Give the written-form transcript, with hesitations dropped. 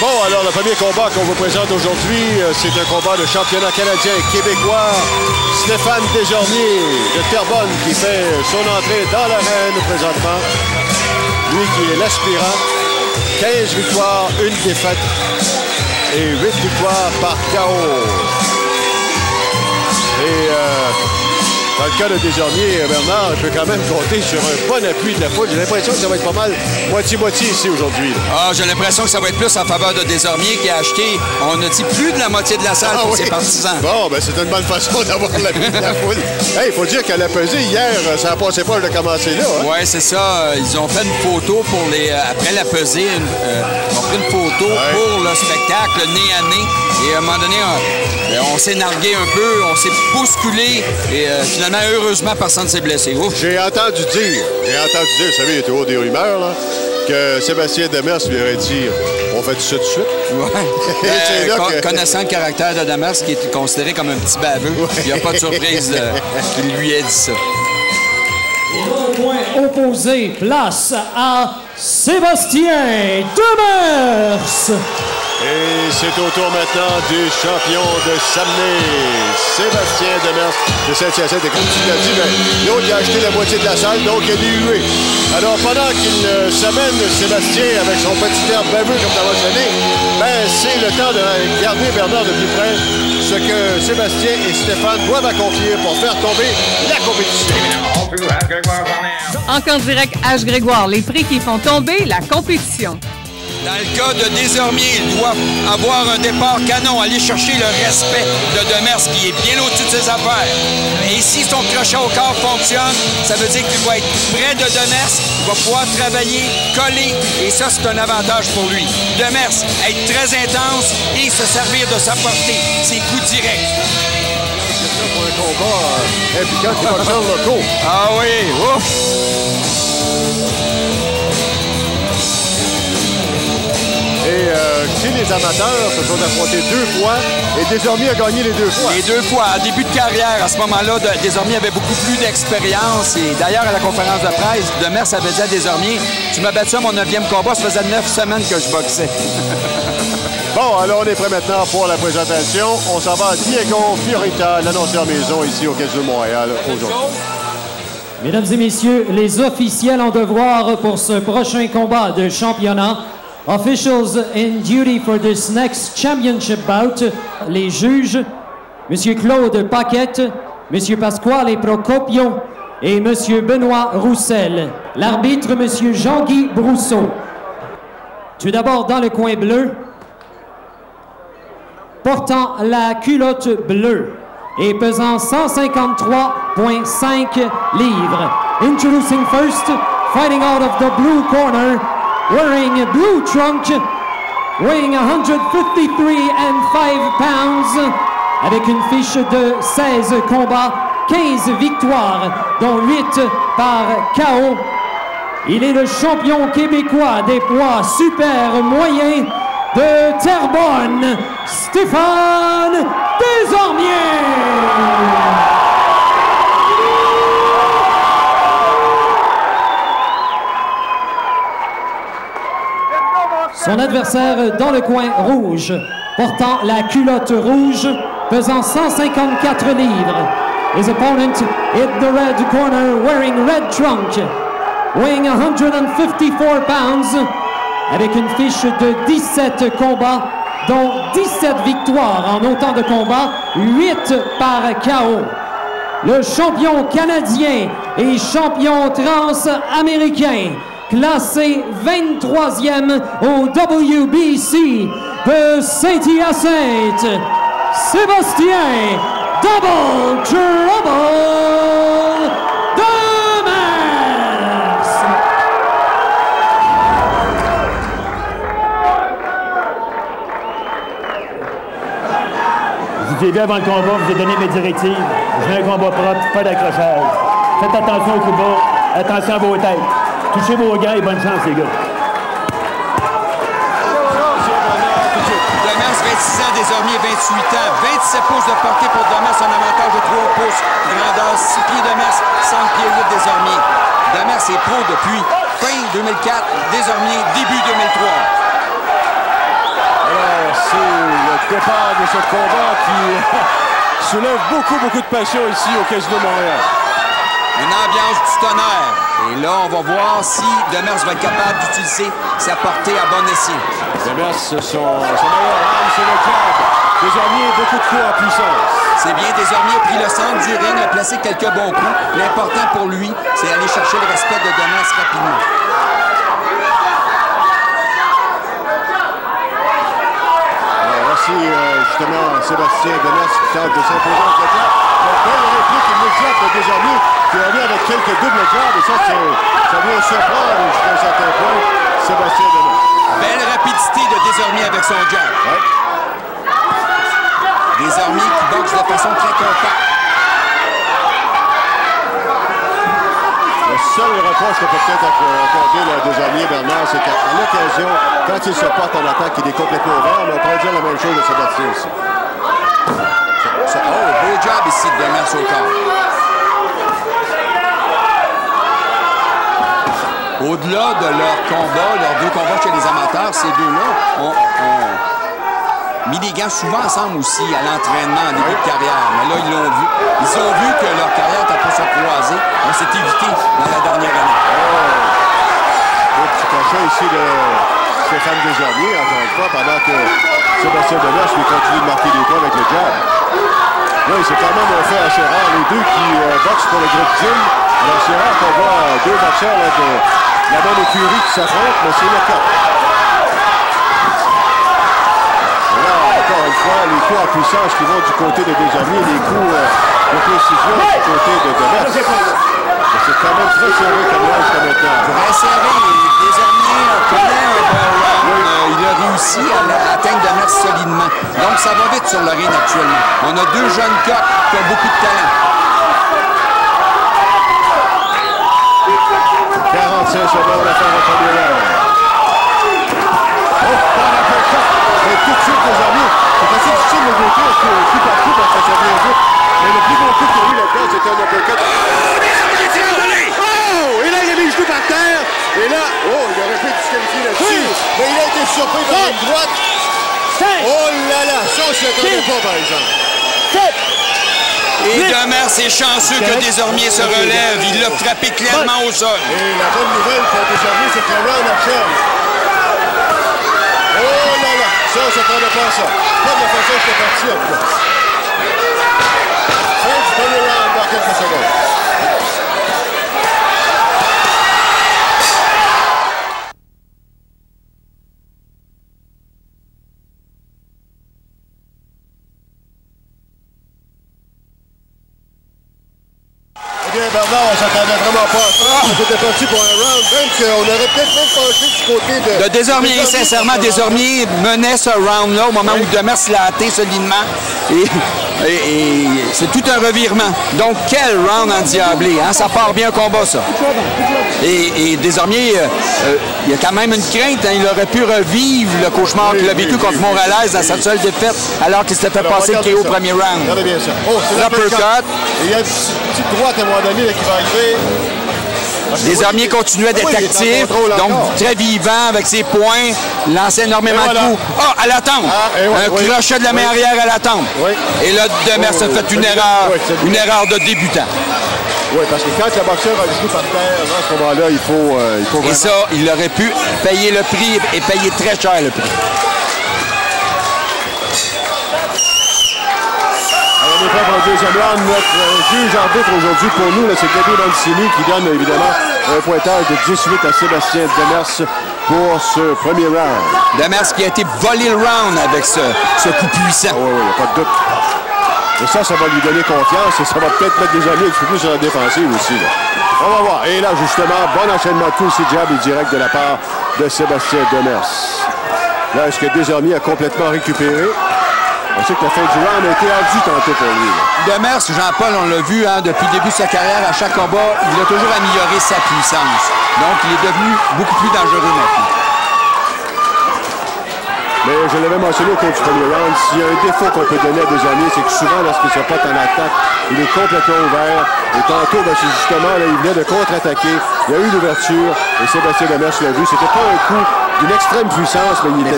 Bon, alors le premier combat qu'on vous présente aujourd'hui, c'est un combat de championnat canadien et québécois. Stéphane Desormiers de Terrebonne qui fait son entrée dans l'arène présentement. Lui qui est l'aspirant. 15 victoires, 1 défaite et 8 victoires par KO. Et dans le cas de Desormiers, Bernard peut quand même compter sur un bon appui de la foule. J'ai l'impression que ça va être pas mal moitié-moitié ici aujourd'hui. Ah, j'ai l'impression que ça va être plus en faveur de Desormiers qui a acheté, on a dit, plus de la moitié de la salle pour ses partisans. Bon, ben c'est une bonne façon d'avoir l'appui de la foule. Hey, il faut dire qu'à la pesée, hier, ça n'a passé pas de commencer là. Hein? Oui, c'est ça. Ils ont fait une photo pour les après la pesée. Ils ont pris une photo pour le spectacle, nez à nez. Et à un moment donné, on s'est nargué un peu, on s'est bousculé. Et finalement, heureusement, personne ne s'est blessé. Ouf. J'ai entendu dire, vous savez, il était haut des rumeurs, là, que Sébastien Demers lui aurait dit « On fait ça tout de suite? » Ouais. Connaissant le caractère de Demers, qui est considéré comme un petit baveux, il n'y a pas de surprise qu'il lui ait dit ça. Et dans le coin opposé, place à Sébastien Demers. Et c'est au tour maintenant du champion de Saguenay, Sébastien Demers de Saint-Hyacinthe. Et comme tu l'as dit, ben, l'autre il a acheté la moitié de la salle, donc il a dilué. Alors pendant qu'il s'amène Sébastien avec son petit air baveux comme ça va sonner, ben, c'est le temps de regarder Bernard de plus près ce que Sébastien et Stéphane doivent accomplir pour faire tomber la compétition. Encore direct H. Grégoire, les prix qui font tomber la compétition. Dans le cas de Desormiers, il doit avoir un départ canon, aller chercher le respect de Demers qui est bien au-dessus de ses affaires. Et si son crochet au corps fonctionne, ça veut dire qu'il va être près de Demers, il va pouvoir travailler, coller, et ça, c'est un avantage pour lui. Demers, être très intense et se servir de sa portée, ses coups directs. C'est ça pour un combat impliquant des boxeurs locaux. Ah oui, ouf! Et si les amateurs se sont affrontés 2 fois, et Desormiers a gagné les 2 fois. Les 2 fois. En début de carrière, à ce moment-là, Desormiers avait beaucoup plus d'expérience. Et d'ailleurs, à la conférence de presse, Demers avait dit à Desormiers, tu m'as battu à mon 9e combat, ça faisait 9 semaines que je boxais. Bon, alors on est prêt maintenant pour la présentation. On s'en va à Diego Fiorita, l'annonceur maison ici au Casino de Montréal aujourd'hui. Mesdames et messieurs, les officiels en devoir pour ce prochain combat de championnat. Officials in duty for this next championship bout. Les juges, M. Claude Paquette, M. Pasquale Procopio et M. Benoît Roussel. L'arbitre, M. Jean-Guy Brousseau. Tout d'abord dans le coin bleu, portant la culotte bleue et pesant 153,5 livres. Introducing first, fighting out of the blue corner, wearing a blue trunk, weighing 153.5 pounds, avec une fiche de 16 combats, 15 victoires, dont 8 par KO. Il est le champion québécois des poids super moyens de Terrebonne, Stéphane Desormiers. Son adversaire dans le coin rouge, portant la culotte rouge, pesant 154 livres. His opponent in the red corner, wearing red trunk, weighing 154 pounds, avec une fiche de 17 combats, dont 17 victoires en autant de combats, 8 par KO. Le champion canadien et champion transaméricain, classé 23e au WBC de Saint-Hyacinthe, Sébastien Double Trouble Demers. Je vous ai vu avant le combat, je vous ai donné mes directives. Je veux un combat propre, pas d'accrochage. Faites attention au coup bas, attention à vos têtes. Touchez vos gars et bonne chance, les gars. Demers, 26 ans, Desormiers, 28 ans. 27 pouces de portée pour Demers, un avantage de 3 pouces. Grandeur, 6 pieds Demers, 5 pieds 8 Desormiers. Demers est pro depuis fin 2004, Desormiers, début 2003. ce combat qui soulève beaucoup de passion ici au Casino Montréal. Une ambiance du tonnerre. Et là, on va voir si Demers va être capable d'utiliser sa portée à bon escient. Demers, son meilleur arme, c'est le jab. Désormais, beaucoup de coups en puissance. C'est bien, désormais, il a pris le centre du ring, a placé quelques bons coups. L'important pour lui, c'est aller chercher le respect de Demers rapidement. Alors, voici justement Sébastien Demers qui tente de s'imposer avec le jab. Une belle réplique immédiate de Desormiers qui revient avec quelques doubles jabs. Et ça vient surprendre jusqu'à un certain point Sébastien Demers. Belle rapidité de Desormiers avec son jab. Ouais. Desormiers qui boxe de façon très compacte. Le seul reproche que peut être accordé à Desormiers, Bernard, c'est qu'à l'occasion, quand il se porte en attaque, il est complètement ouvert. Mais on pourrait dire la même chose de Sébastien aussi. Beau job ici de Demers au corps. Au-delà de leur combat, leurs deux combats chez les amateurs, ces deux-là ont mis des gants souvent ensemble aussi à l'entraînement en début de carrière. Mais là, ils l'ont vu. Ils ont vu que leur carrière n'a pas se croiser. On s'est évité dans la dernière année. Le petit cachet ici de Stéphane Desormiers, encore une fois, pendant que Sébastien Demers lui continue de marquer des points avec le jab. Oui, c'est quand même un fait assez rare. Les deux qui boxent pour le groupe Gym. Alors, c'est rare qu'on voit deux boxeurs là, de la même écurie qui s'affrontent, mais c'est le cas. Et là, encore une fois, les coups en puissance qui vont du côté de Desormiers, les coups de précision du côté de Demers. C'est quand même très serré comme là jusqu'à maintenant. Très serré. Desormiers connaît un bon round. Il a réussi à atteindre Demers solidement. Donc, ça va vite sur le ring actuellement. On a deux jeunes coqs qui ont beaucoup de talent. 45 secondes à faire au premier round. Oh, par la percute. Mais tout de suite, Desormiers. C'est assez difficile de voter coup par coup parce que ça vient vite. Mais le plus bon coup qu'il y a eu là-dedans, c'était un uppercut. Oh! Et là, il a mis le genou par terre. Et là, oh, il aurait pu disqualifier là-dessus. Mais il a été surpris par une droite. Oh là là, ça, on s'y attendait pas, par exemple. Et Demers est chanceux que Desormiers se relève. Il l'a frappé clairement au sol. Et la bonne nouvelle pour Desormiers, c'est que le round achève. Oh là là, ça, on s'attendait pas à ça. Pas de la façon que c'est parti, en tout cas. Fin du premier round dans quelques secondes. Eh bien, Bernard, on s'attendait vraiment pas à ça. C'était parti pour un round, même qu'on aurait peut-être même pensé du côté de Desormiers, sincèrement, Desormiers menait ce round-là au moment où Demers l'a atteint solidement. Et c'est tout un revirement. Donc, quel round endiablé. Hein? Ça part bien un combat, ça. Et Desormiers, il y a quand même une crainte. Hein? Il aurait pu revivre le cauchemar qu'il a vécu contre Morales dans sa seule défaite, alors qu'il s'était fait passer le KO au premier round. Regardez bien ça. Oh, c'est l'uppercut. Et il y a une petite droite à un moment donné là, qui va arriver. Desormiers continuait d'être actif, donc très vivant avec ses poings, lançait énormément de coups. Ah, à l'attente! Un crochet de la main arrière à l'attente. Et là, Demers a fait une erreur de débutant. Oui, parce que quand le boxeur a le genou par terre, à ce moment-là, il faut vraiment... Et ça, il aurait pu payer le prix et payer très cher le prix. On est prêt pour le deuxième round. Notre juge arbitre aujourd'hui pour nous, c'est Gabi Mancini qui donne évidemment un pointage de 18 à Sébastien Demers pour ce premier round. Demers qui a été volé le round avec ce coup puissant. Oui, il n'y a pas de doute. Et ça va lui donner confiance et ça va peut-être mettre Desormiers un petit peu plus sur la défensive aussi. Là. On va voir. Et là, justement, bon enchaînement de coups aussi jab et direct de la part de Sébastien Demers. Là, est-ce que Desormiers a complètement récupéré? On sait que la fin du round a été ardue tantôt pour lui. Là. Demers, Jean-Paul, on l'a vu hein, depuis le début de sa carrière, à chaque combat, il a toujours amélioré sa puissance. Donc, il est devenu beaucoup plus dangereux maintenant. Mais je l'avais mentionné au cours du premier round, s'il y a un défaut qu'on peut donner à Desormiers, c'est que souvent, lorsqu'il se porte en attaque, il est complètement ouvert. Et tantôt, c'est justement, là, il venait de contre-attaquer. Il y a eu l'ouverture et Sébastien Demers l'a vu. C'était pas un coup d'une extrême puissance, mais il était